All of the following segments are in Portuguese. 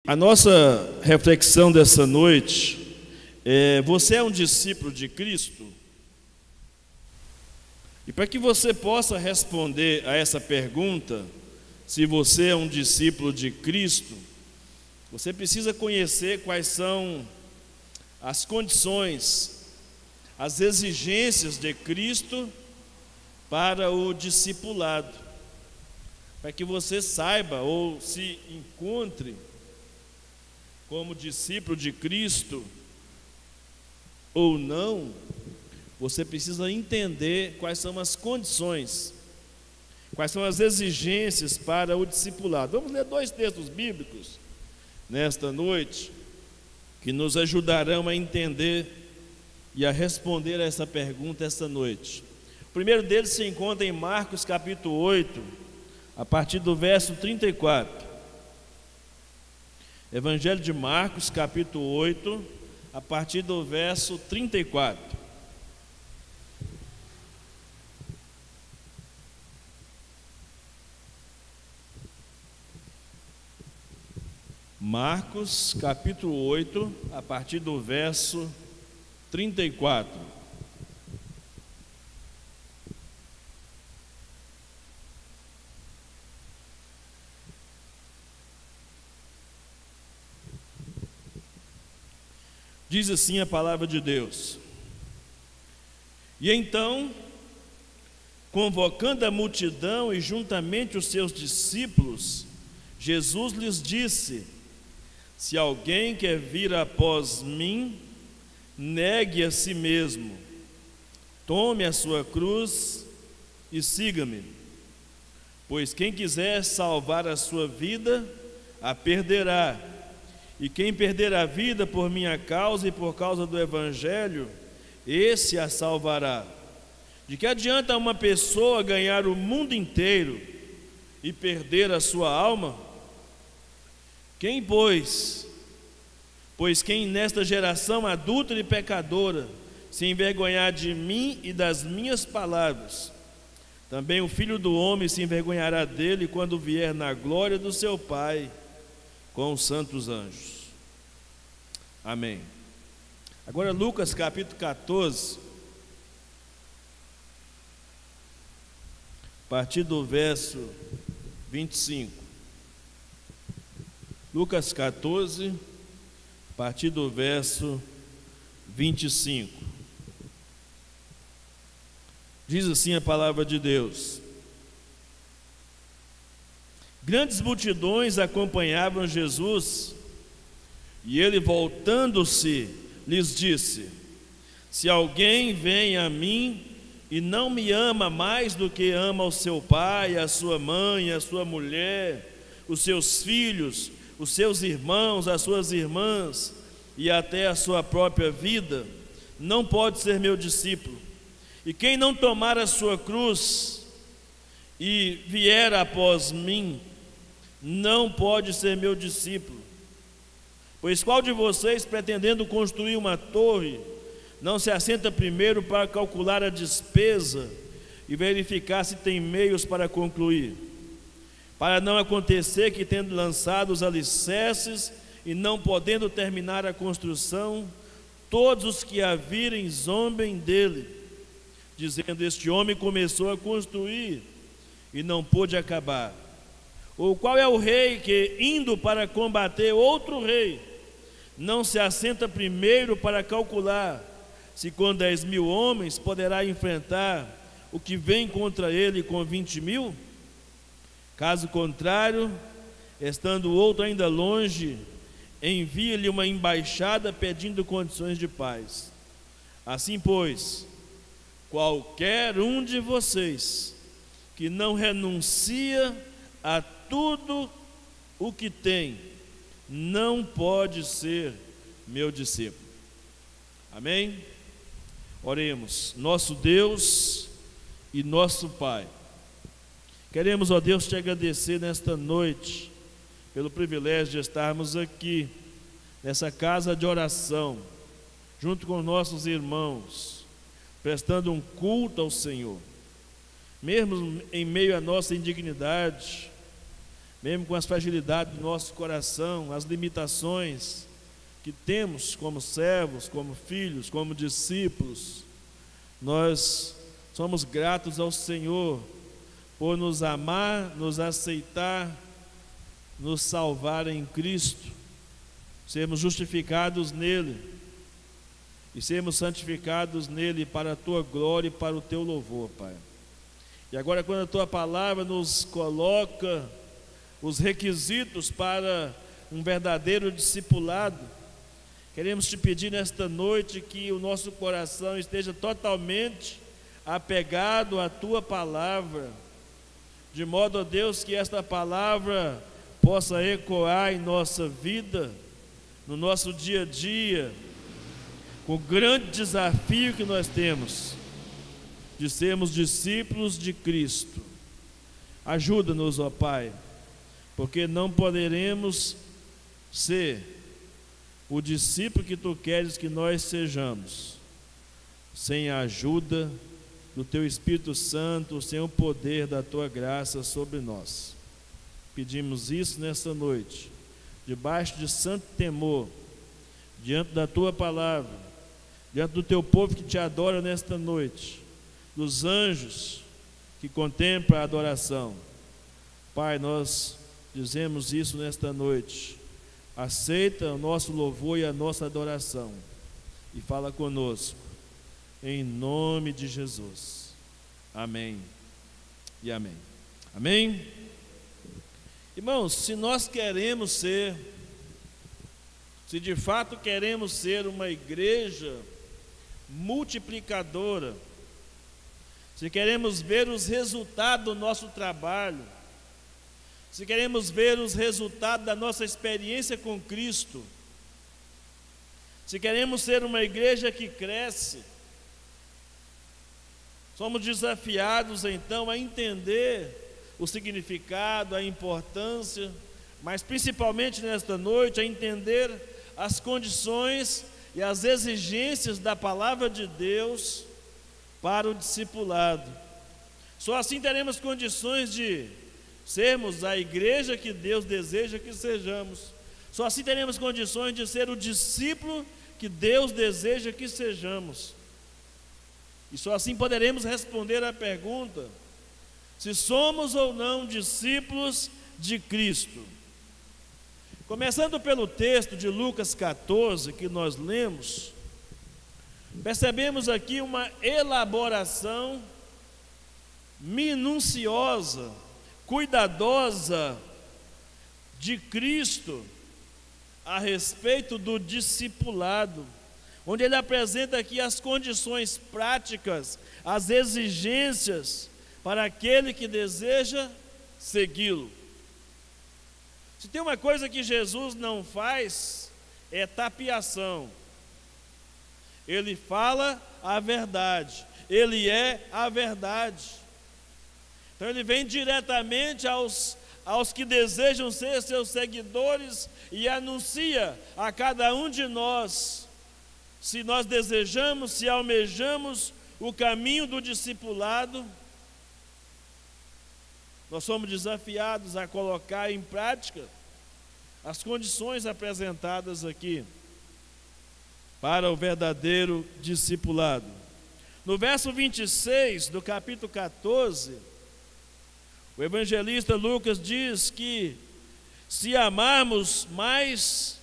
A nossa reflexão dessa noite é: você é um discípulo de Cristo? E para que você possa responder a essa pergunta, se você é um discípulo de Cristo, você precisa conhecer quais são as condições, as exigências de Cristo para o discipulado, para que você saiba ou se encontre como discípulo de Cristo ou não. Você precisa entender quais são as condições, quais são as exigências para o discipulado. Vamos ler dois textos bíblicos nesta noite que nos ajudarão a entender e a responder a essa pergunta esta noite. O primeiro deles se encontra em Marcos capítulo 8, a partir do verso 34. Evangelho de Marcos, capítulo 8, a partir do verso 34. Marcos, capítulo 8, a partir do verso 34. Diz assim a palavra de Deus: E então, convocando a multidão e juntamente os seus discípulos, Jesus lhes disse: Se alguém quer vir após mim, negue a si mesmo, tome a sua cruz e siga-me. Pois quem quiser salvar a sua vida, a perderá. E quem perder a vida por minha causa e por causa do Evangelho, esse a salvará. De que adianta uma pessoa ganhar o mundo inteiro e perder a sua alma? Pois quem nesta geração adúltera e pecadora se envergonhar de mim e das minhas palavras, também o Filho do Homem se envergonhará dele quando vier na glória do seu Pai com os santos anjos. Amém. Agora Lucas capítulo 14, a partir do verso 25. Lucas 14, a partir do verso 25. Diz assim a palavra de Deus: Grandes multidões acompanhavam Jesus, e ele, voltando-se, lhes disse: Se alguém vem a mim e não me ama mais do que ama o seu pai, a sua mãe, a sua mulher, os seus filhos, os seus irmãos, as suas irmãs e até a sua própria vida, não pode ser meu discípulo. E quem não tomar a sua cruz e vier após mim, não pode ser meu discípulo. Pois qual de vocês, pretendendo construir uma torre, não se assenta primeiro para calcular a despesa e verificar se tem meios para concluir? Para não acontecer que, tendo lançado os alicerces e não podendo terminar a construção, todos os que a virem zombem dele, dizendo: Este homem começou a construir e não pôde acabar. Ou qual é o rei que, indo para combater outro rei, não se assenta primeiro para calcular se com 10.000 homens poderá enfrentar o que vem contra ele com 20.000? Caso contrário, estando o outro ainda longe, envia-lhe uma embaixada pedindo condições de paz. Assim, pois, qualquer um de vocês que não renuncia a tudo o que tem, não pode ser meu discípulo. Amém? Oremos. Nosso Deus e nosso Pai, queremos, ó Deus, te agradecer nesta noite pelo privilégio de estarmos aqui nessa casa de oração, junto com nossos irmãos, prestando um culto ao Senhor. Mesmo em meio à nossa indignidade, mesmo com as fragilidades do nosso coração, as limitações que temos como servos, como filhos, como discípulos, nós somos gratos ao Senhor por nos amar, nos aceitar, nos salvar em Cristo, sermos justificados nele e sermos santificados nele para a tua glória e para o teu louvor, Pai. E agora, quando a tua palavra nos coloca os requisitos para um verdadeiro discipulado, queremos te pedir nesta noite que o nosso coração esteja totalmente apegado à tua palavra, de modo, ó Deus, que esta palavra possa ecoar em nossa vida, no nosso dia a dia, com o grande desafio que nós temos de sermos discípulos de Cristo. Ajuda-nos, ó Pai, porque não poderemos ser o discípulo que Tu queres que nós sejamos sem a ajuda do Teu Espírito Santo, sem o poder da Tua graça sobre nós. Pedimos isso nesta noite, debaixo de santo temor, diante da Tua palavra, diante do Teu povo que Te adora nesta noite, dos anjos que contemplam a adoração. Pai, nós dizemos isso nesta noite. Aceita o nosso louvor e a nossa adoração e fala conosco, em nome de Jesus. Amém e amém. Amém? Irmãos, se nós queremos ser, se de fato queremos ser uma igreja multiplicadora, se queremos ver os resultados do nosso trabalho, se queremos ver os resultados da nossa experiência com Cristo, se queremos ser uma igreja que cresce, somos desafiados então a entender o significado, a importância, mas principalmente nesta noite a entender as condições e as exigências da palavra de Deus para o discipulado. Só assim teremos condições de sermos a igreja que Deus deseja que sejamos. Só assim teremos condições de ser o discípulo que Deus deseja que sejamos. E só assim poderemos responder à pergunta se somos ou não discípulos de Cristo. Começando pelo texto de Lucas 14 que nós lemos, percebemos aqui uma elaboração minuciosa, cuidadosa de Cristo a respeito do discipulado, onde ele apresenta aqui as condições práticas, as exigências para aquele que deseja segui-lo. Se tem uma coisa que Jesus não faz, é tapeação. Ele fala a verdade, ele é a verdade. Então ele vem diretamente aos que desejam ser seus seguidores e anuncia a cada um de nós, se nós desejamos, se almejamos o caminho do discipulado, nós somos desafiados a colocar em prática as condições apresentadas aqui para o verdadeiro discipulado. No verso 26 do capítulo 14, o evangelista Lucas diz que se amarmos mais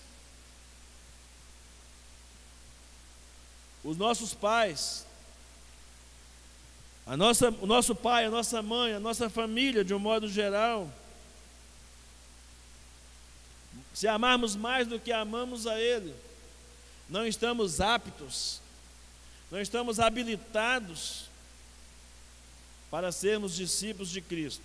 os nossos pais, o nosso pai, a nossa mãe, a nossa família de um modo geral, se amarmos mais do que amamos a Ele, não estamos aptos, não estamos habilitados para sermos discípulos de Cristo.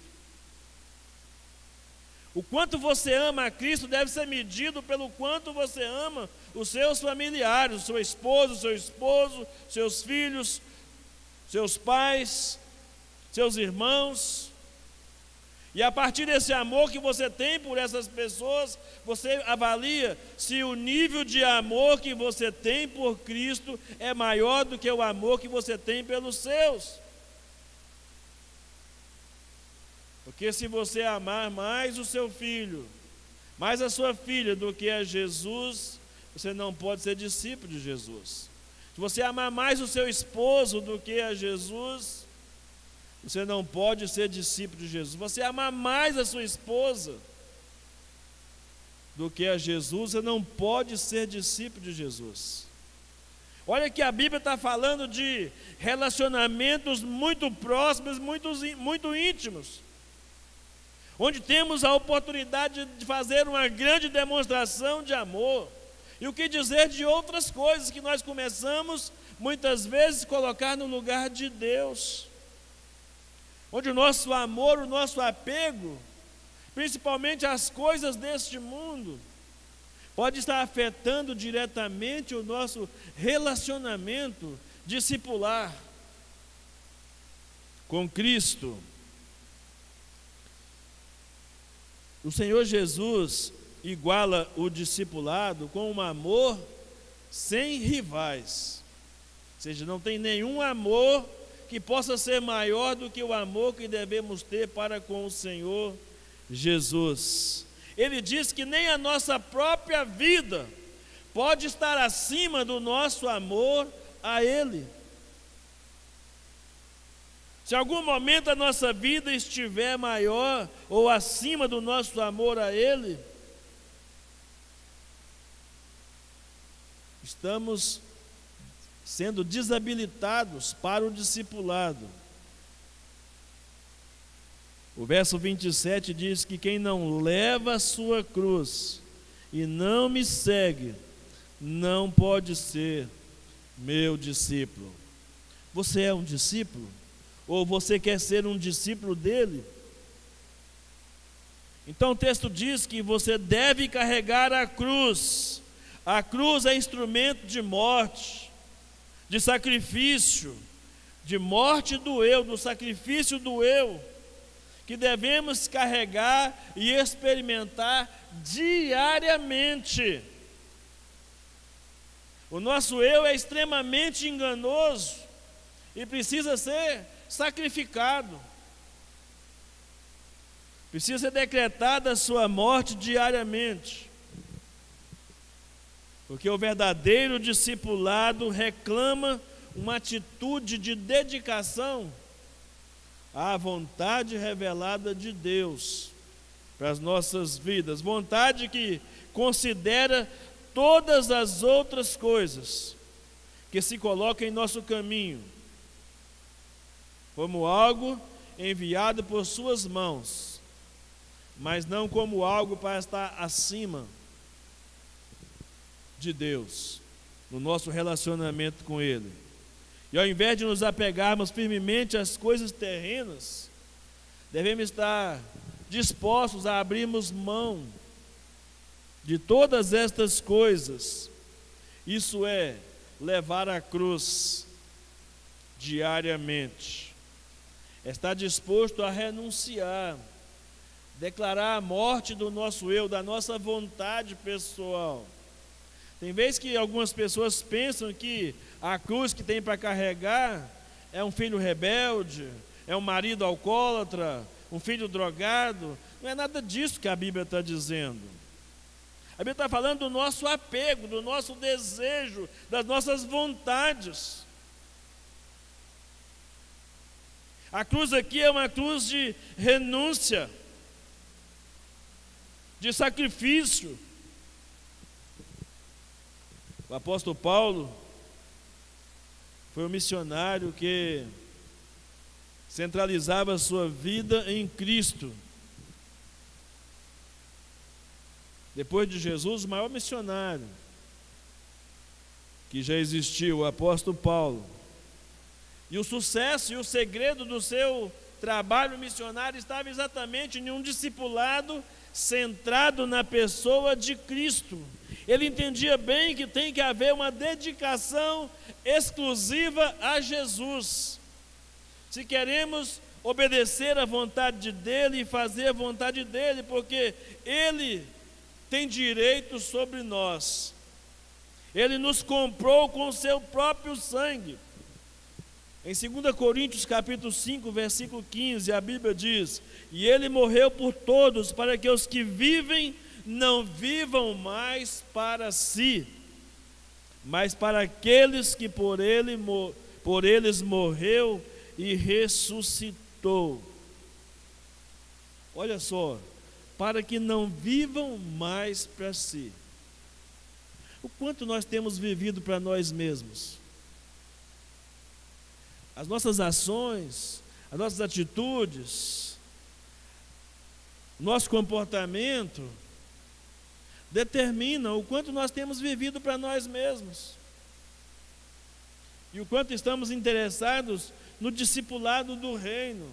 O quanto você ama a Cristo deve ser medido pelo quanto você ama os seus familiares, sua esposa, seu esposo, seus filhos, seus pais, seus irmãos. E a partir desse amor que você tem por essas pessoas, você avalia se o nível de amor que você tem por Cristo é maior do que o amor que você tem pelos seus. Porque se você amar mais o seu filho, mais a sua filha do que a Jesus, você não pode ser discípulo de Jesus. Se você amar mais o seu esposo do que a Jesus, você não pode ser discípulo de Jesus. Se você amar mais a sua esposa do que a Jesus, você não pode ser discípulo de Jesus. Olha que a Bíblia está falando de relacionamentos muito próximos, muito íntimos, onde temos a oportunidade de fazer uma grande demonstração de amor. E o que dizer de outras coisas que nós começamos, muitas vezes, a colocar no lugar de Deus, onde o nosso amor, o nosso apego, principalmente às coisas deste mundo, pode estar afetando diretamente o nosso relacionamento discipular com Cristo. O Senhor Jesus iguala o discipulado com um amor sem rivais. Ou seja, não tem nenhum amor que possa ser maior do que o amor que devemos ter para com o Senhor Jesus. Ele diz que nem a nossa própria vida pode estar acima do nosso amor a Ele. Se algum momento a nossa vida estiver maior ou acima do nosso amor a Ele, estamos sendo desabilitados para o discipulado. O verso 27 diz que quem não leva a sua cruz e não me segue, não pode ser meu discípulo. Você é um discípulo? Ou você quer ser um discípulo dele? Então o texto diz que você deve carregar a cruz. A cruz é instrumento de morte, de sacrifício, de morte do eu, do sacrifício do eu, que devemos carregar e experimentar diariamente. O nosso eu é extremamente enganoso e precisa ser sacrificado. Precisa ser decretada a sua morte diariamente. Porque o verdadeiro discipulado reclama uma atitude de dedicação à vontade revelada de Deus para as nossas vidas, vontade que considera todas as outras coisas que se colocam em nosso caminho como algo enviado por suas mãos, mas não como algo para estar acima de Deus, no nosso relacionamento com Ele. E ao invés de nos apegarmos firmemente às coisas terrenas, devemos estar dispostos a abrirmos mão de todas estas coisas. Isso é levar a cruz diariamente. Estar disposto a renunciar, declarar a morte do nosso eu, da nossa vontade pessoal. Tem vezes que algumas pessoas pensam que a cruz que tem para carregar é um filho rebelde, é um marido alcoólatra, um filho drogado. Não é nada disso que a Bíblia está dizendo. A Bíblia está falando do nosso apego, do nosso desejo, das nossas vontades. A cruz aqui é uma cruz de renúncia, de sacrifício. O apóstolo Paulo foi um missionário que centralizava a sua vida em Cristo. Depois de Jesus, o maior missionário que já existiu, o apóstolo Paulo. E o sucesso e o segredo do seu trabalho missionário estava exatamente em um discipulado centrado na pessoa de Cristo. Ele entendia bem que tem que haver uma dedicação exclusiva a Jesus. Se queremos obedecer à vontade dEle e fazer a vontade dEle, porque Ele tem direito sobre nós. Ele nos comprou com o seu próprio sangue. Em 2 Coríntios capítulo 5, versículo 15, a Bíblia diz: e ele morreu por todos, para que os que vivem não vivam mais para si, mas para aqueles que por eles morreu e ressuscitou. Olha só, para que não vivam mais para si. O quanto nós temos vivido para nós mesmos? As nossas ações, as nossas atitudes, nosso comportamento determinam o quanto nós temos vivido para nós mesmos e o quanto estamos interessados no discipulado do reino,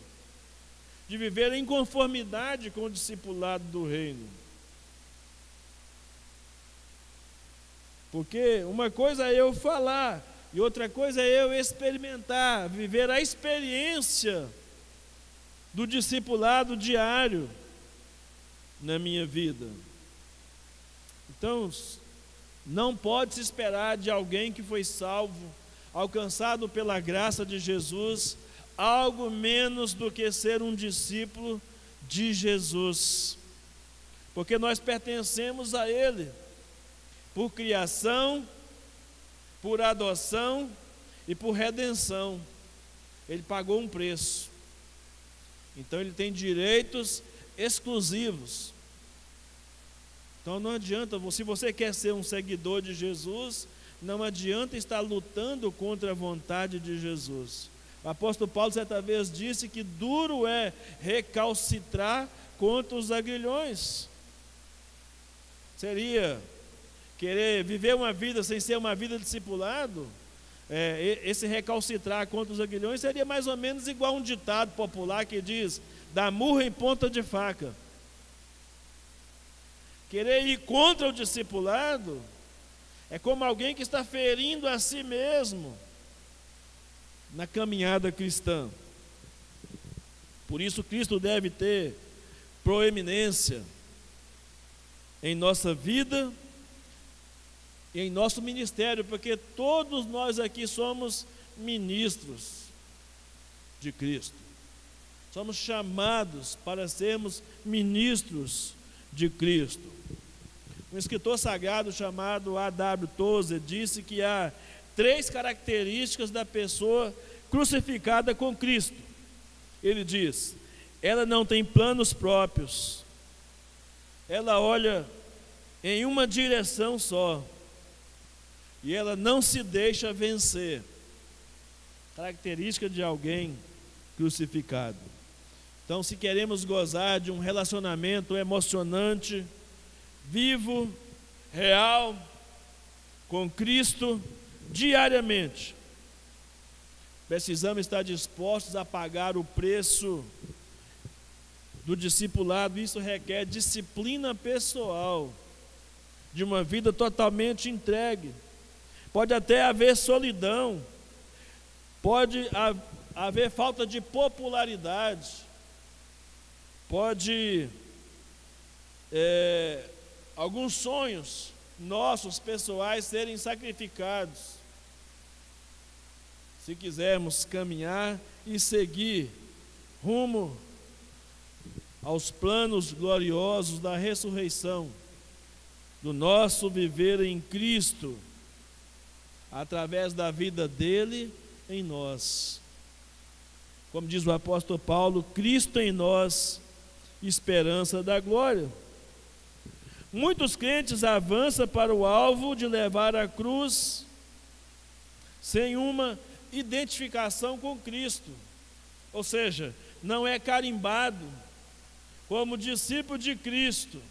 de viver em conformidade com o discipulado do reino. Porque uma coisa é eu falar e outra coisa é eu experimentar, viver a experiência do discipulado diário na minha vida. Então, não pode se esperar de alguém que foi salvo, alcançado pela graça de Jesus, algo menos do que ser um discípulo de Jesus, porque nós pertencemos a Ele, por criação, por adoção e por redenção. Ele pagou um preço, então Ele tem direitos exclusivos. Então não adianta, se você quer ser um seguidor de Jesus, não adianta estar lutando contra a vontade de Jesus. O apóstolo Paulo certa vez disse que duro é recalcitrar contra os aguilhões. Seria querer viver uma vida sem ser uma vida discipulado, esse recalcitrar contra os aguilhões seria mais ou menos igual a um ditado popular que diz: dá murro em ponta de faca. Querer ir contra o discipulado é como alguém que está ferindo a si mesmo na caminhada cristã. Por isso Cristo deve ter proeminência em nossa vida e em nosso ministério, porque todos nós aqui somos ministros de Cristo. Somos chamados para sermos ministros de Cristo. Um escritor sagrado chamado A.W. Tozer disse que há 3 características da pessoa crucificada com Cristo. Ele diz: ela não tem planos próprios, ela olha em uma direção só, e ela não se deixa vencer. Característica de alguém crucificado. Então, se queremos gozar de um relacionamento emocionante, vivo, real, com Cristo, diariamente, precisamos estar dispostos a pagar o preço do discipulado. Isso requer disciplina pessoal, de uma vida totalmente entregue. Pode até haver solidão, pode haver falta de popularidade, pode alguns sonhos nossos pessoais serem sacrificados, se quisermos caminhar e seguir rumo aos planos gloriosos da ressurreição, do nosso viver em Cristo, através da vida dele em nós. Como diz o apóstolo Paulo, Cristo em nós, esperança da glória. Muitos crentes avançam para o alvo de levar a cruz sem uma identificação com Cristo, ou seja, não é carimbado como discípulo de Cristo,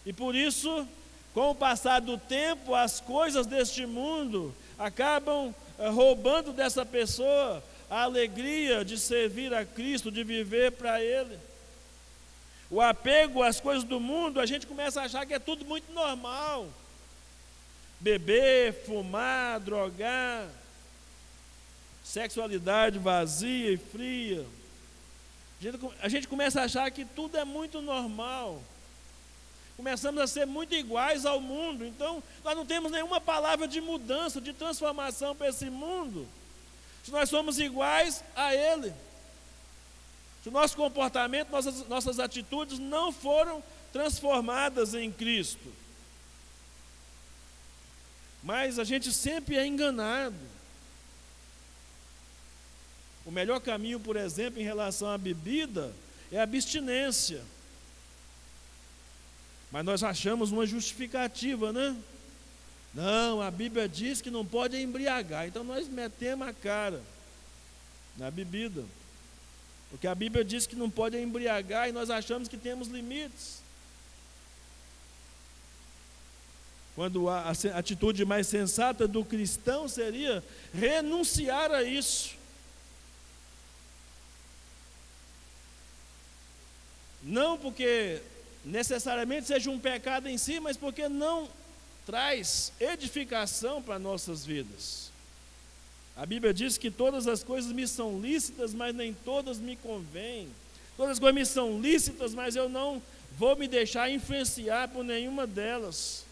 e por isso, com o passar do tempo, as coisas deste mundo acabam roubando dessa pessoa a alegria de servir a Cristo, de viver para Ele. O apego às coisas do mundo, a gente começa a achar que é tudo muito normal. Beber, fumar, drogar, sexualidade vazia e fria. A gente começa a achar que tudo é muito normal. Começamos a ser muito iguais ao mundo. Então, nós não temos nenhuma palavra de mudança, de transformação para esse mundo. se nós somos iguais a Ele, se o nosso comportamento, nossas atitudes não foram transformadas em Cristo. Mas a gente sempre é enganado. O melhor caminho, por exemplo, em relação à bebida, é a abstinência. Mas nós achamos uma justificativa, né? Não, a Bíblia diz que não pode embriagar, então nós metemos a cara na bebida. Porque a Bíblia diz que não pode embriagar e nós achamos que temos limites. Quando a atitude mais sensata do cristão seria renunciar a isso. Não porque necessariamente seja um pecado em si, mas porque não traz edificação para nossas vidas. A Bíblia diz que todas as coisas me são lícitas, mas nem todas me convêm. Todas as coisas me são lícitas, mas eu não vou me deixar influenciar por nenhuma delas.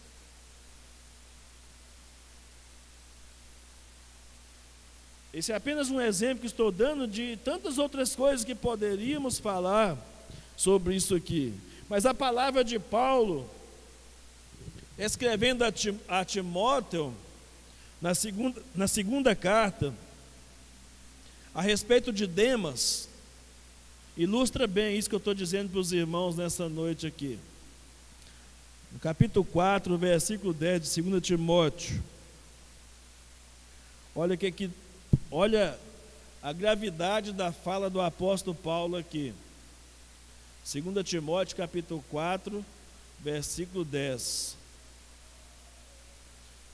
Esse é apenas um exemplo que estou dando de tantas outras coisas que poderíamos falar sobre isso aqui. Mas a palavra de Paulo, escrevendo a Timóteo, na segunda carta, a respeito de Demas, ilustra bem isso que eu estou dizendo para os irmãos nessa noite aqui. No capítulo 4, versículo 10 de 2 Timóteo, olha a gravidade da fala do apóstolo Paulo aqui. 2 Timóteo capítulo 4, versículo 10.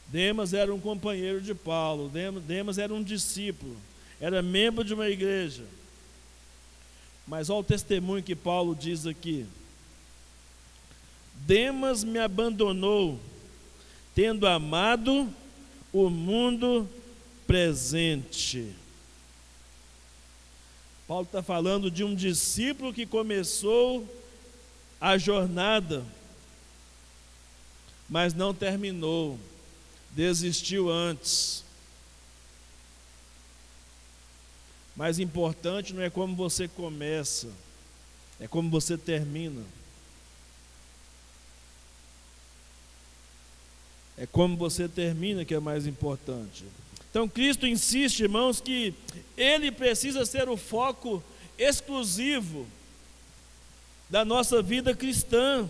Demas era um companheiro de Paulo, Demas era um discípulo, era membro de uma igreja. Mas olha o testemunho que Paulo diz aqui. Demas me abandonou, tendo amado o mundo presente. Paulo está falando de um discípulo que começou a jornada, mas não terminou, desistiu antes. Mais importante não é como você começa, é como você termina. É como você termina que é mais importante. Então Cristo insiste, irmãos, que Ele precisa ser o foco exclusivo da nossa vida cristã.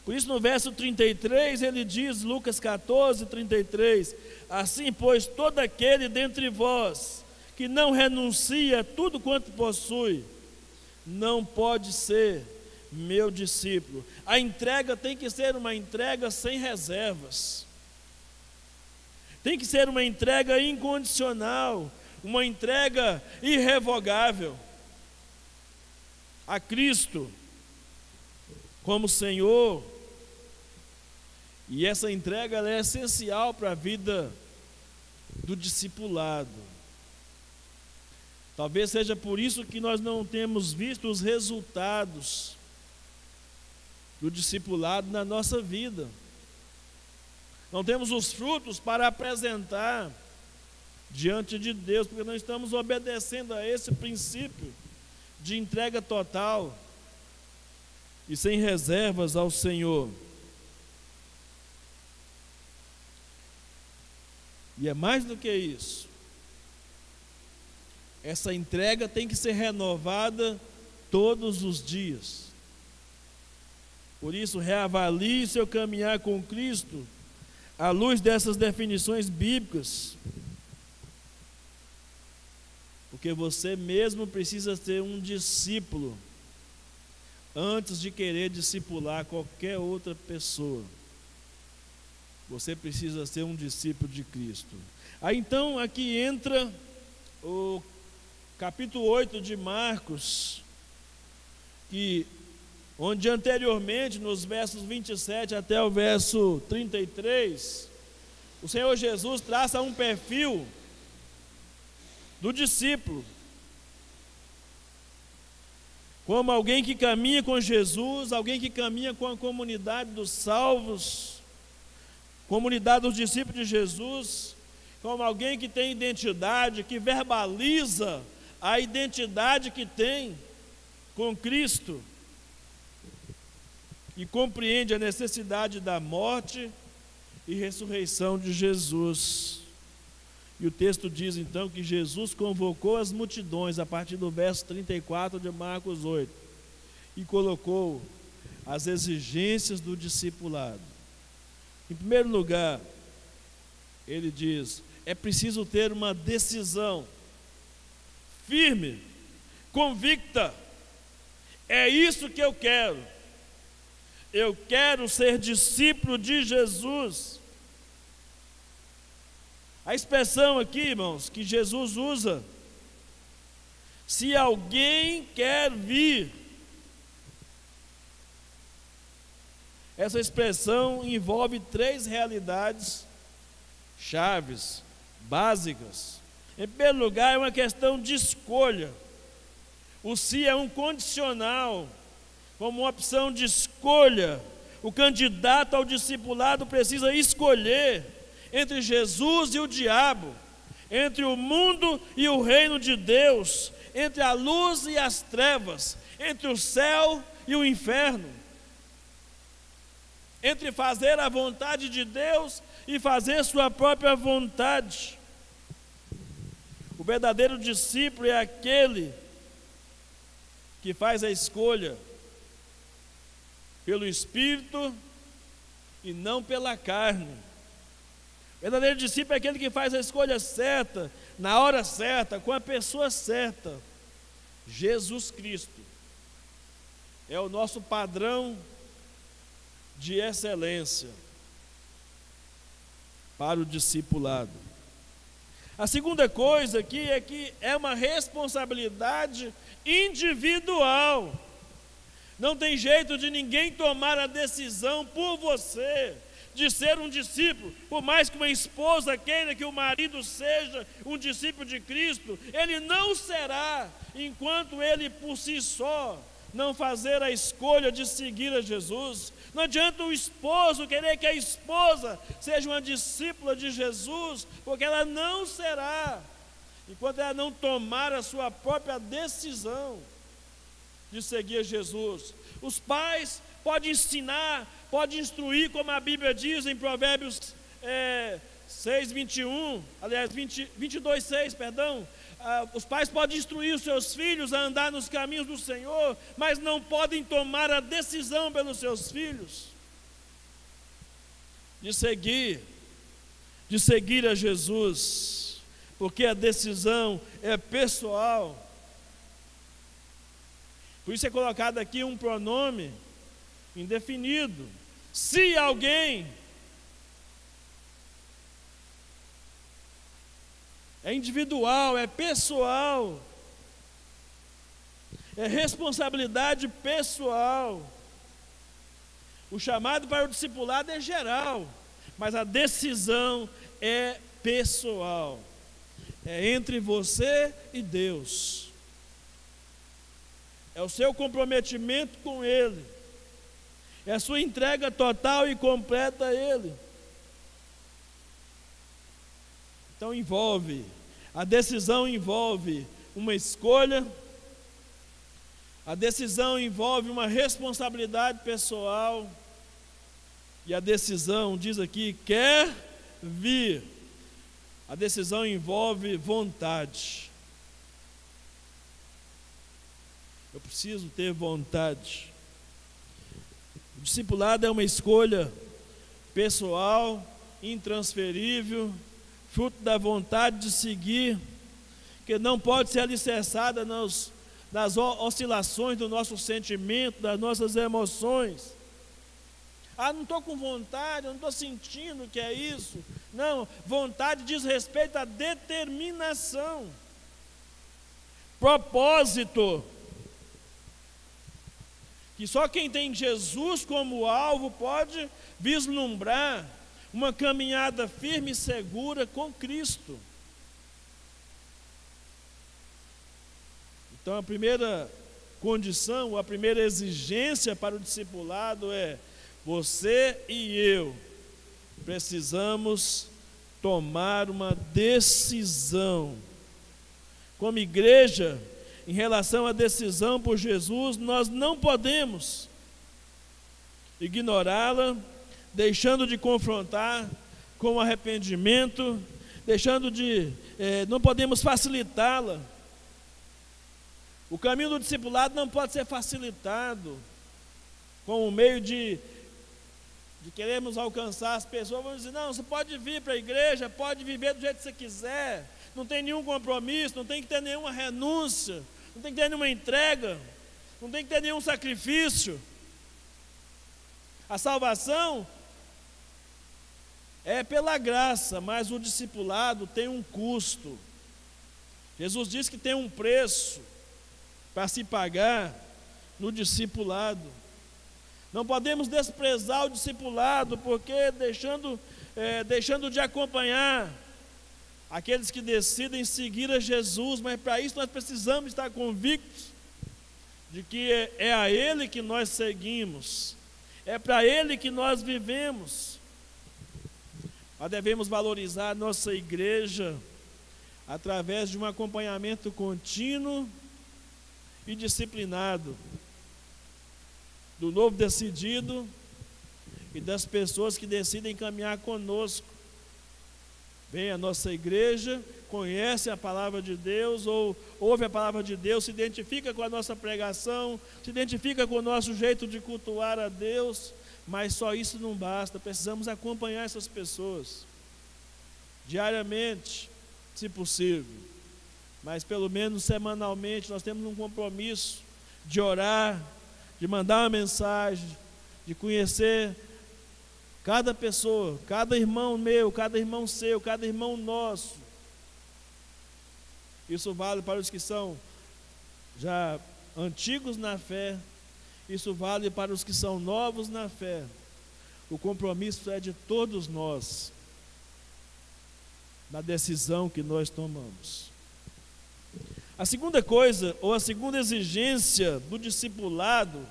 Por isso no verso 33 ele diz, Lucas 14, 33, assim pois todo aquele dentre vós que não renuncia a tudo quanto possui, não pode ser meu discípulo. A entrega tem que ser uma entrega sem reservas. Tem que ser uma entrega incondicional, uma entrega irrevogável a Cristo como Senhor. E essa entrega ela é essencial para a vida do discipulado. Talvez seja por isso que nós não temos visto os resultados do discipulado na nossa vida. Não temos os frutos para apresentar diante de Deus, porque não estamos obedecendo a esse princípio de entrega total e sem reservas ao Senhor. E é mais do que isso. Essa entrega tem que ser renovada todos os dias. Por isso, reavalie seu caminhar com Cristo à luz dessas definições bíblicas, porque você mesmo precisa ser um discípulo antes de querer discipular qualquer outra pessoa. Você precisa ser um discípulo de Cristo. Aí então aqui entra o capítulo 8 de Marcos, onde anteriormente, nos versos 27 até o verso 33, o Senhor Jesus traça um perfil do discípulo, como alguém que caminha com Jesus, alguém que caminha com a comunidade dos salvos, comunidade dos discípulos de Jesus, como alguém que tem identidade, que verbaliza a identidade que tem com Cristo e compreende a necessidade da morte e ressurreição de Jesus. E o texto diz então que Jesus convocou as multidões a partir do verso 34 de Marcos 8 e colocou as exigências do discipulado. Em primeiro lugar, ele diz: é preciso ter uma decisão firme, convicta. É isso que eu quero. Eu quero ser discípulo de Jesus. A expressão aqui, irmãos, que Jesus usa: se alguém quer vir. Essa expressão envolve três realidades chaves, básicas. Em primeiro lugar, é uma questão de escolha. O se é um condicional, como uma opção de escolha. O candidato ao discipulado precisa escolher entre Jesus e o diabo, entre o mundo e o reino de Deus, entre a luz e as trevas, entre o céu e o inferno, entre fazer a vontade de Deus e fazer sua própria vontade. O verdadeiro discípulo é aquele que faz a escolha pelo Espírito e não pela carne. O verdadeiro discípulo é aquele que faz a escolha certa, na hora certa, com a pessoa certa. Jesus Cristo é o nosso padrão de excelência para o discipulado. A segunda coisa aqui é que é uma responsabilidade individual. Não tem jeito de ninguém tomar a decisão por você de ser um discípulo. Por mais que uma esposa queira que o marido seja um discípulo de Cristo, ele não será enquanto ele por si só não fazer a escolha de seguir a Jesus. Não adianta o esposo querer que a esposa seja uma discípula de Jesus, porque ela não será enquanto ela não tomar a sua própria decisão de seguir Jesus. Os pais podem ensinar, podem instruir, como a Bíblia diz em Provérbios 22:6, perdão. Os pais podem instruir os seus filhos a andar nos caminhos do Senhor, mas não podem tomar a decisão pelos seus filhos de seguir a Jesus, porque a decisão é pessoal. Por isso é colocado aqui um pronome indefinido. Se alguém. É individual, é pessoal, é responsabilidade pessoal. O chamado para o discipulado é geral, mas a decisão é pessoal. É entre você e Deus. É o seu comprometimento com Ele. É a sua entrega total e completa a Ele. Então a decisão envolve uma escolha, a decisão envolve uma responsabilidade pessoal, e a decisão, diz aqui, quer vir. A decisão envolve vontade. Eu preciso ter vontade. O discipulado é uma escolha pessoal, intransferível, fruto da vontade de seguir, que não pode ser alicerçada nas oscilações do nosso sentimento, das nossas emoções. Não estou com vontade, não estou sentindo que é isso. Não, vontade diz respeito à determinação, propósito, que só quem tem Jesus como alvo pode vislumbrar uma caminhada firme e segura com Cristo. Então a primeira condição, a primeira exigência para o discipulado é: você e eu precisamos tomar uma decisão. Como igreja, em relação à decisão por Jesus, nós não podemos ignorá-la, deixando de confrontar com arrependimento, não podemos facilitá-la. O caminho do discipulado não pode ser facilitado com o meio de queremos alcançar as pessoas. Vamos dizer, não, você pode vir para a igreja, pode viver do jeito que você quiser, não tem nenhum compromisso, não tem que ter nenhuma renúncia, não tem que ter nenhuma entrega, não tem que ter nenhum sacrifício. A salvação é pela graça, mas o discipulado tem um custo. Jesus disse que tem um preço para se pagar no discipulado. Não podemos desprezar o discipulado, porque deixando de acompanhar aqueles que decidem seguir a Jesus, mas para isso nós precisamos estar convictos de que é a Ele que nós seguimos, é para Ele que nós vivemos. Nós devemos valorizar a nossa igreja através de um acompanhamento contínuo e disciplinado do novo decidido e das pessoas que decidem caminhar conosco. Vem à nossa igreja, conhece a palavra de Deus, ou ouve a palavra de Deus, se identifica com a nossa pregação, se identifica com o nosso jeito de cultuar a Deus, mas só isso não basta, precisamos acompanhar essas pessoas diariamente, se possível, mas pelo menos semanalmente. Nós temos um compromisso de orar, de mandar uma mensagem, de conhecer cada pessoa, cada irmão meu, cada irmão seu, cada irmão nosso. Isso vale para os que são já antigos na fé, isso vale para os que são novos na fé. O compromisso é de todos nós, na decisão que nós tomamos. A segunda coisa, ou a segunda exigência do discipulado,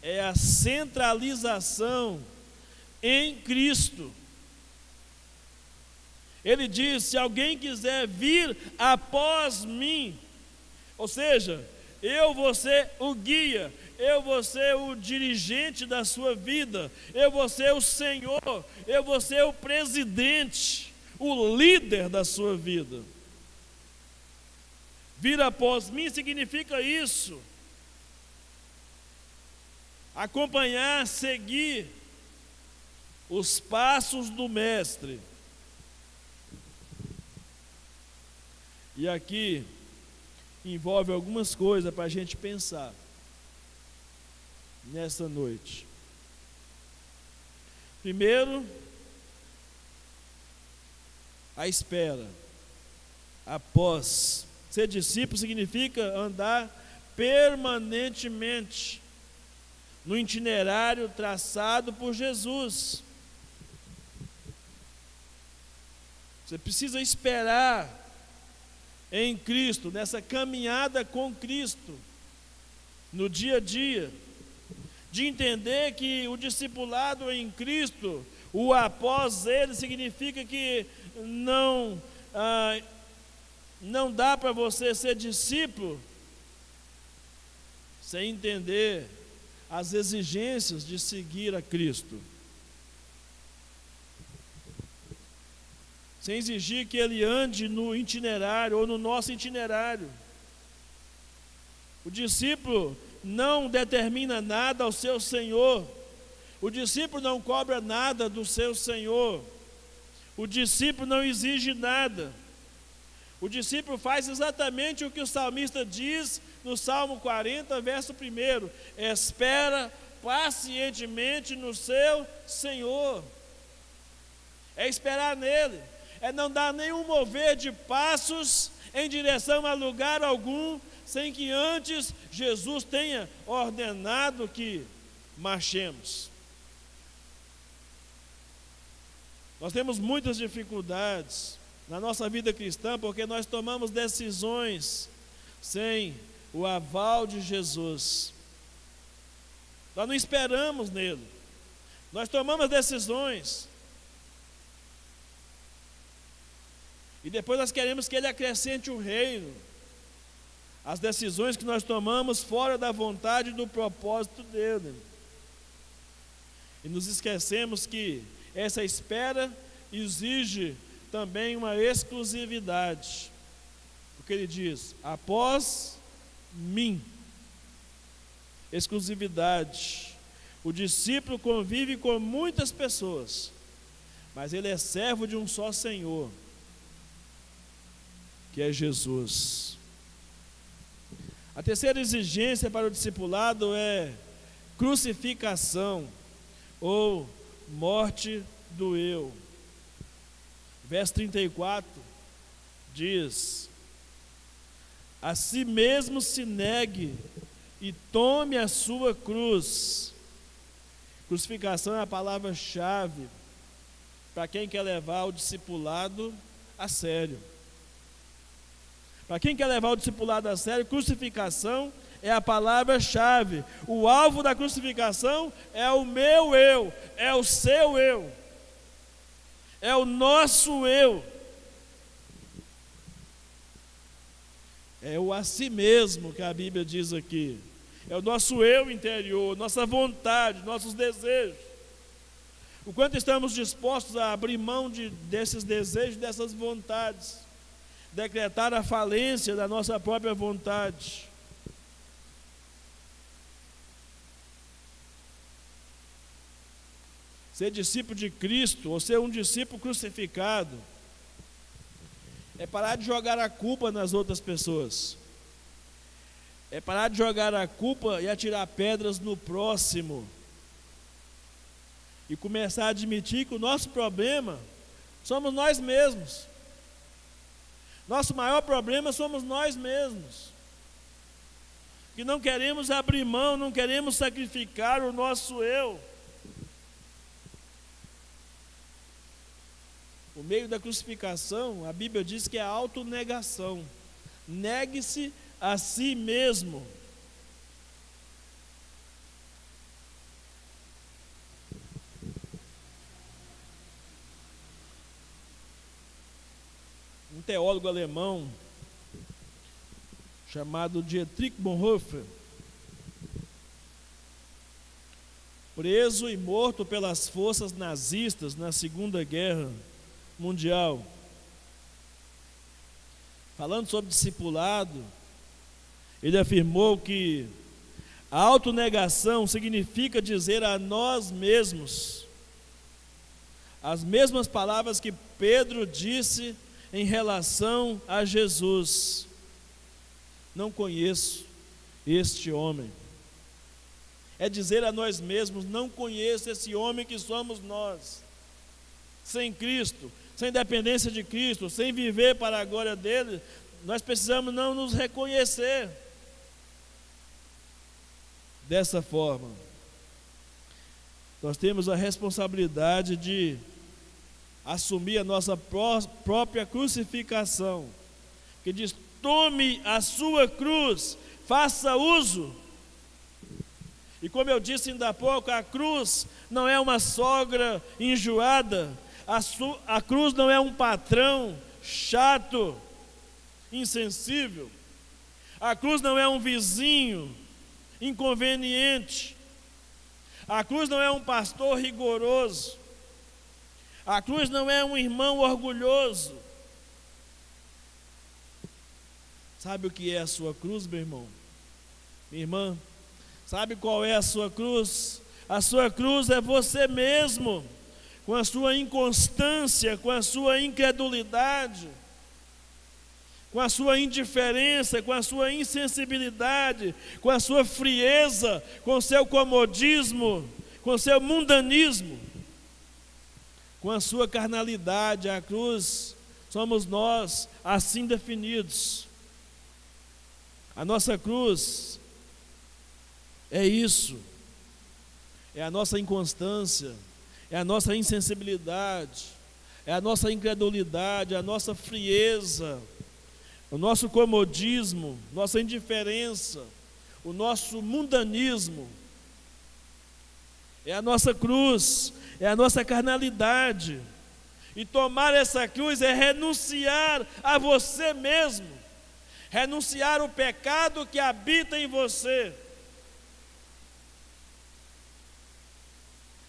é a centralização em Cristo. Ele diz: se alguém quiser vir após mim, ou seja, eu vou ser o guia, eu vou ser o dirigente da sua vida, eu vou ser o Senhor, eu vou ser o presidente, o líder da sua vida. Vir após mim significa isso: acompanhar, seguir os passos do Mestre. E aqui envolve algumas coisas para a gente pensar nessa noite. Primeiro, a espera. Após. Ser discípulo significa andar permanentemente no itinerário traçado por Jesus. Você precisa esperar em Cristo, nessa caminhada com Cristo, no dia a dia, de entender que o discipulado em Cristo, o após Ele, significa que não dá para você ser discípulo sem entender as exigências de seguir a Cristo, sem exigir que Ele ande no itinerário ou no nosso itinerário. O discípulo não determina nada ao seu Senhor, o discípulo não cobra nada do seu Senhor, o discípulo não exige nada. O discípulo faz exatamente o que o salmista diz no Salmo 40, verso 1: espera pacientemente no seu Senhor. É esperar nele, é não dar nenhum mover de passos em direção a lugar algum, sem que antes Jesus tenha ordenado que marchemos. Nós temos muitas dificuldades na nossa vida cristã, porque nós tomamos decisões sem o aval de Jesus. Nós não esperamos nele. Nós tomamos decisões E depois nós queremos que Ele acrescente o reino. As decisões que nós tomamos fora da vontade e do propósito dEle. E nos esquecemos que essa espera exige também uma exclusividade. Porque Ele diz, após mim. Exclusividade. O discípulo convive com muitas pessoas, mas ele é servo de um só Senhor, que é Jesus. A terceira exigência para o discipulado é crucificação ou morte do eu. Verso 34 diz: a si mesmo se negue e tome a sua cruz. Crucificação é a palavra-chave para quem quer levar o discipulado a sério. Para quem quer levar o discipulado a sério, crucificação é a palavra-chave. O alvo da crucificação é o meu eu, é o seu eu, é o nosso eu. É o a si mesmo que a Bíblia diz aqui. É o nosso eu interior, nossa vontade, nossos desejos. O quanto estamos dispostos a abrir mão desses desejos, dessas vontades. Decretar a falência da nossa própria vontade. Ser discípulo de Cristo, ou ser um discípulo crucificado, é parar de jogar a culpa nas outras pessoas. É parar de jogar a culpa e atirar pedras no próximo. E começar a admitir que o nosso problema somos nós mesmos. Nosso maior problema somos nós mesmos. Que não queremos abrir mão, não queremos sacrificar o nosso eu. O meio da crucificação, a Bíblia diz que é a autonegação. Negue-se a si mesmo. Um teólogo alemão chamado Dietrich Bonhoeffer, preso e morto pelas forças nazistas na Segunda Guerra Mundial, falando sobre discipulado, ele afirmou que a autonegação significa dizer a nós mesmos as mesmas palavras que Pedro disse em relação a Jesus: não conheço este homem. É dizer a nós mesmos: não conheço esse homem que somos nós. Sem Cristo, sem dependência de Cristo, sem viver para a glória dele, nós precisamos não nos reconhecer dessa forma. Nós temos a responsabilidade de assumir a nossa própria crucificação, que diz: tome a sua cruz, faça uso. E como eu disse ainda há pouco, a cruz não é uma sogra enjoada, a cruz não é um patrão chato, insensível, a cruz não é um vizinho inconveniente, a cruz não é um pastor rigoroso, a cruz não é um irmão orgulhoso. Sabe o que é a sua cruz, meu irmão? Minha irmã, sabe qual é a sua cruz? A sua cruz é você mesmo, com a sua inconstância, com a sua incredulidade, com a sua indiferença, com a sua insensibilidade, com a sua frieza, com o seu comodismo, com o seu mundanismo, com a sua carnalidade. A cruz somos nós, assim definidos. A nossa cruz é isso, é a nossa inconstância, é a nossa insensibilidade, é a nossa incredulidade, a nossa frieza, o nosso comodismo, nossa indiferença, o nosso mundanismo. É a nossa cruz, é a nossa carnalidade. E tomar essa cruz é renunciar a você mesmo, renunciar o pecado que habita em você,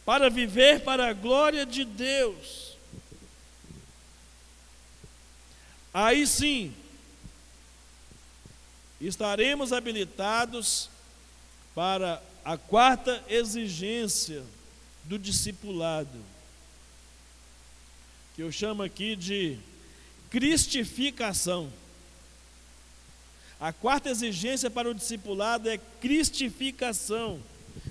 para viver para a glória de Deus. Aí sim, estaremos habilitados para a quarta exigência do discipulado, que eu chamo aqui de cristificação. A quarta exigência para o discipulado é cristificação.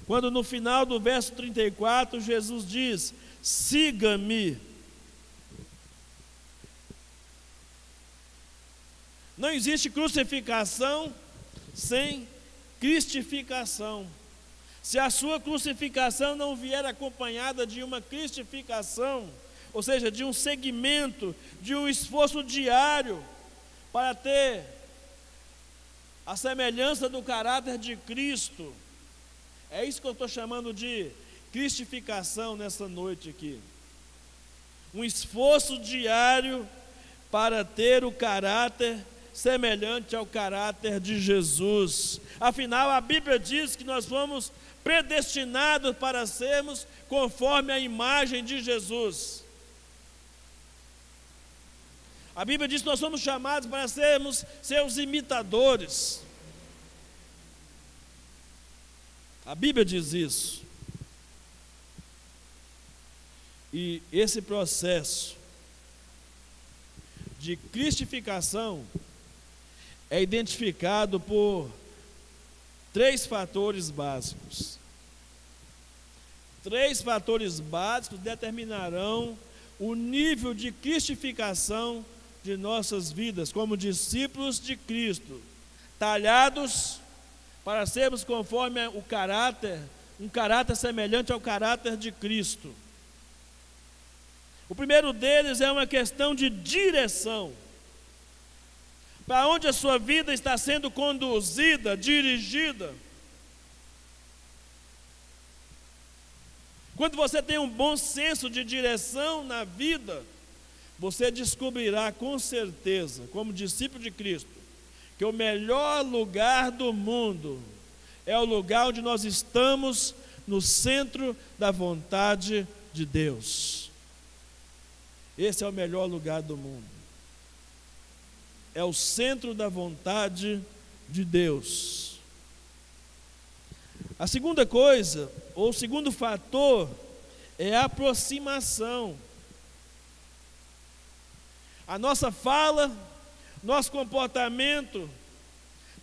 Quando no final do verso 34, Jesus diz: siga-me. Não existe crucificação sem cristificação. Se a sua crucificação não vier acompanhada de uma cristificação, ou seja, de um segmento, de um esforço diário para ter a semelhança do caráter de Cristo, é isso que eu estou chamando de cristificação nessa noite aqui. Um esforço diário para ter o caráter semelhante ao caráter de Jesus. Afinal, a Bíblia diz que nós fomos predestinados para sermos conforme a imagem de Jesus. A Bíblia diz que nós somos chamados para sermos seus imitadores. A Bíblia diz isso. E esse processo de cristificação é identificado por 3 fatores básicos. 3 fatores básicos determinarão o nível de cristificação de nossas vidas como discípulos de Cristo, talhados para sermos conforme o caráter, um caráter semelhante ao caráter de Cristo. O primeiro deles é uma questão de direção. Para onde a sua vida está sendo conduzida, dirigida. Quando você tem um bom senso de direção na vida, você descobrirá com certeza, como discípulo de Cristo, que o melhor lugar do mundo é o lugar onde nós estamos no centro da vontade de Deus. Esse é o melhor lugar do mundo. É o centro da vontade de Deus. A segunda coisa, ou o segundo fator, é a aproximação. A nossa fala, nosso comportamento,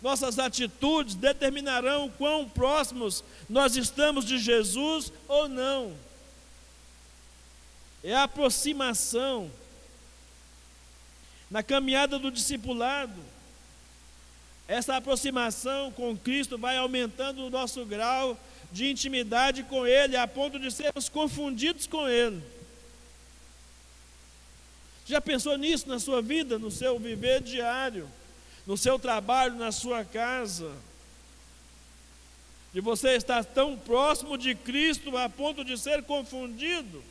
nossas atitudes determinarão quão próximos nós estamos de Jesus ou não. É a aproximação. Na caminhada do discipulado, essa aproximação com Cristo vai aumentando o nosso grau de intimidade com Ele, a ponto de sermos confundidos com Ele. Já pensou nisso na sua vida, no seu viver diário, no seu trabalho, na sua casa? De você estar tão próximo de Cristo a ponto de ser confundido,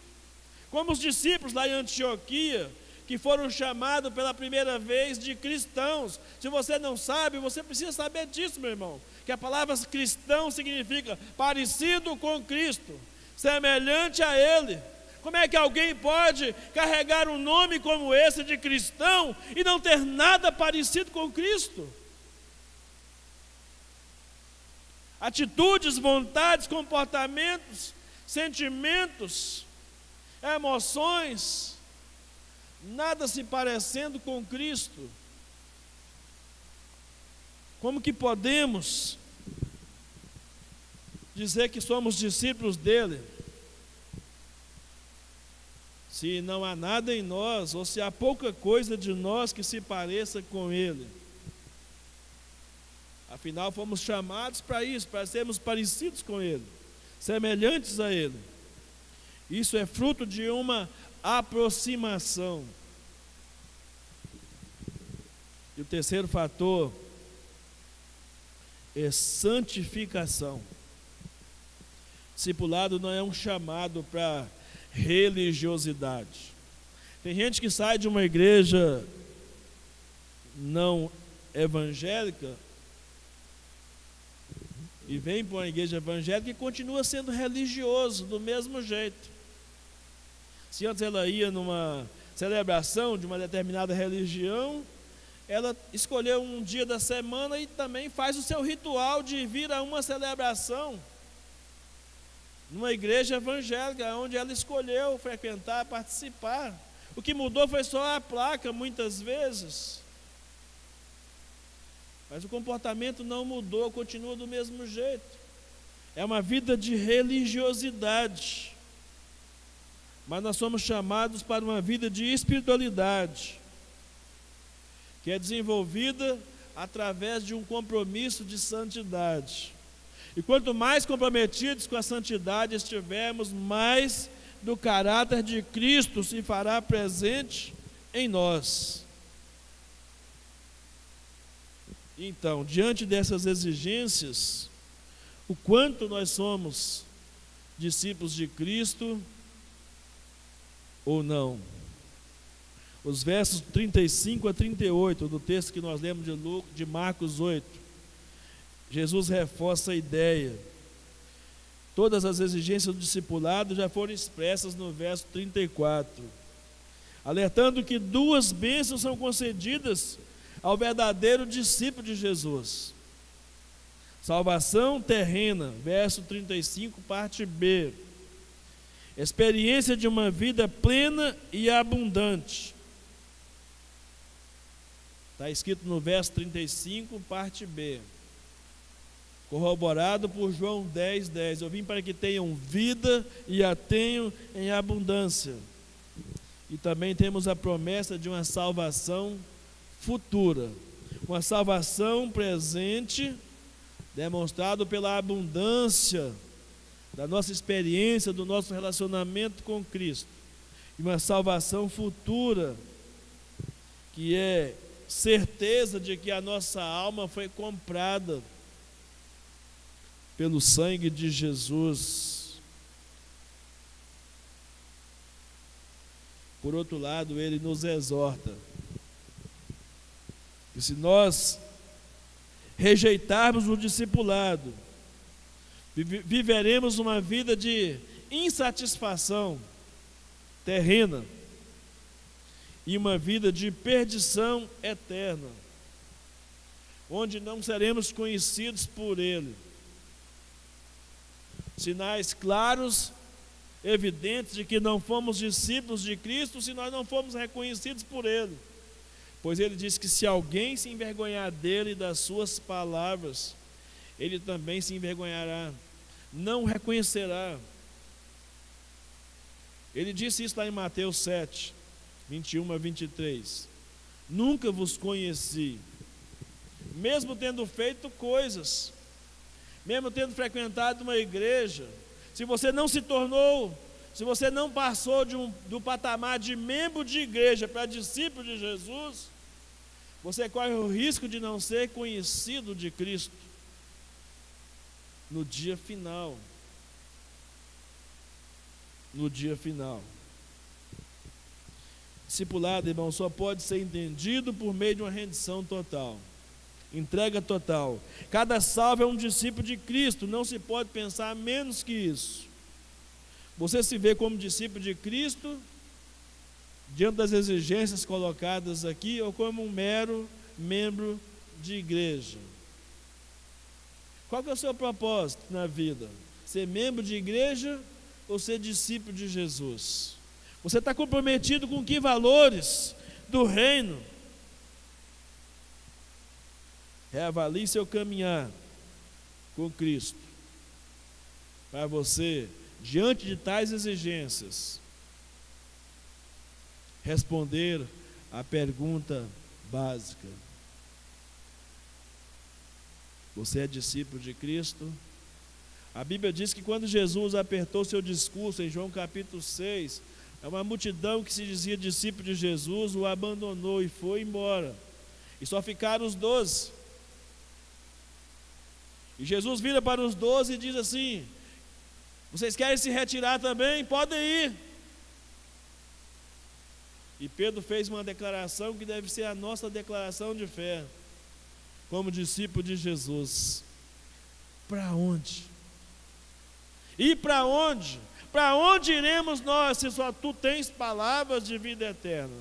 como os discípulos lá em Antioquia, que foram chamados pela primeira vez de cristãos. Se você não sabe, você precisa saber disso, meu irmão, que a palavra cristão significa parecido com Cristo, semelhante a Ele. Como é que alguém pode carregar um nome como esse de cristão e não ter nada parecido com Cristo? Atitudes, vontades, comportamentos, sentimentos, emoções, nada se parecendo com Cristo. Como que podemos dizer que somos discípulos dele, se não há nada em nós, ou se há pouca coisa de nós que se pareça com ele? Afinal, fomos chamados para isso, para sermos parecidos com ele, semelhantes a ele. Isso é fruto de uma aproximação. E o terceiro fator é santificação. Discipulado não é um chamado para religiosidade. Tem gente que sai de uma igreja não evangélica e vem para uma igreja evangélica e continua sendo religioso do mesmo jeito. Se antes ela ia numa celebração de uma determinada religião, ela escolheu um dia da semana e também faz o seu ritual de vir a uma celebração numa igreja evangélica, onde ela escolheu frequentar, participar. O que mudou foi só a placa, muitas vezes. Mas o comportamento não mudou, continua do mesmo jeito. É uma vida de religiosidade. Mas nós somos chamados para uma vida de espiritualidade, que é desenvolvida através de um compromisso de santidade. E quanto mais comprometidos com a santidade estivermos, mais do caráter de Cristo se fará presente em nós. Então, diante dessas exigências, o quanto nós somos discípulos de Cristo ou não. Os versos 35 a 38 do texto que nós lemos de Marcos 8, Jesus reforça a ideia. Todas as exigências do discipulado já foram expressas no verso 34, alertando que duas bênçãos são concedidas ao verdadeiro discípulo de Jesus: salvação terrena, verso 35, parte B, experiência de uma vida plena e abundante. Está escrito no verso 35, parte B, corroborado por João 10:10. Eu vim para que tenham vida e a tenham em abundância. E também temos a promessa de uma salvação futura, uma salvação presente, demonstrado pela abundância da nossa experiência, do nosso relacionamento com Cristo, e uma salvação futura, que é certeza de que a nossa alma foi comprada pelo sangue de Jesus. Por outro lado, ele nos exorta que se nós rejeitarmos o discipulado, viveremos uma vida de insatisfação terrena e uma vida de perdição eterna, onde não seremos conhecidos por Ele. Sinais claros, evidentes de que não fomos discípulos de Cristo se nós não fomos reconhecidos por Ele. Pois Ele diz que se alguém se envergonhar dele e das suas palavras, ele também se envergonhará, não o reconhecerá. Ele disse isso lá em Mateus 7, 21 a 23. Nunca vos conheci, mesmo tendo feito coisas, mesmo tendo frequentado uma igreja. Se você não se tornou, se você não passou do patamar de membro de igreja para discípulo de Jesus, você corre o risco de não ser conhecido de Cristo no dia final. No dia final. Discipulado, irmão, só pode ser entendido por meio de uma rendição total, entrega total. Cada salvo é um discípulo de Cristo, não se pode pensar menos que isso. Você se vê como discípulo de Cristo diante das exigências colocadas aqui, ou como um mero membro de igreja? Qual que é o seu propósito na vida? Ser membro de igreja ou ser discípulo de Jesus? Você está comprometido com que valores do reino? Reavalie seu caminhar com Cristo, para você, diante de tais exigências, responder a pergunta básica: você é discípulo de Cristo? A Bíblia diz que quando Jesus apertou seu discurso em João capítulo 6, uma multidão que se dizia discípulo de Jesus o abandonou e foi embora, e só ficaram os 12. E Jesus vira para os 12 e diz assim: vocês querem se retirar também? Podem ir. E Pedro fez uma declaração que deve ser a nossa declaração de fé, como discípulo de Jesus. Para onde? E para onde? Para onde iremos nós, se só tu tens palavras de vida eterna?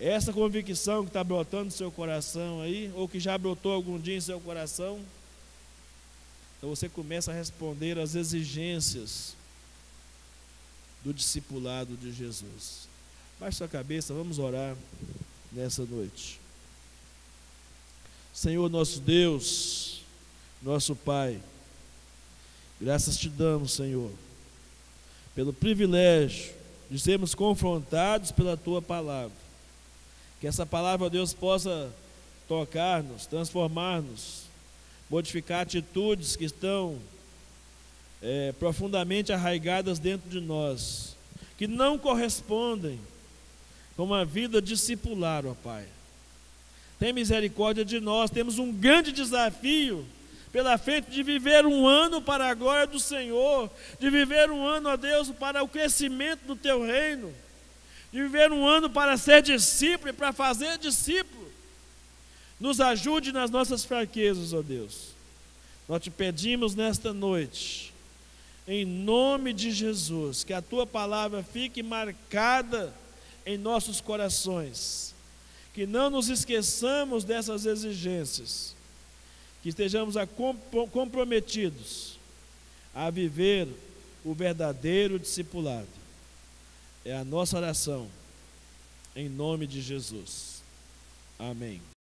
Essa convicção que está brotando no seu coração aí, ou que já brotou algum dia em seu coração, então você começa a responder às exigências do discipulado de Jesus. Baixe sua cabeça, vamos orar nessa noite. Senhor nosso Deus, nosso Pai, graças te damos, Senhor, pelo privilégio de sermos confrontados pela Tua palavra. Que essa palavra, Deus, possa tocar-nos, transformar-nos, modificar atitudes que estão profundamente arraigadas dentro de nós, que não correspondem com uma vida discipular, ó Pai. Tem misericórdia de nós, temos um grande desafio pela frente de viver um ano para a glória do Senhor, de viver um ano, ó Deus, para o crescimento do Teu reino, de viver um ano para ser discípulo e para fazer discípulo. Nos ajude nas nossas fraquezas, ó Deus. Nós te pedimos nesta noite, em nome de Jesus, que a Tua palavra fique marcada em nossos corações, que não nos esqueçamos dessas exigências, que estejamos comprometidos a viver o verdadeiro discipulado. É a nossa oração, em nome de Jesus. Amém.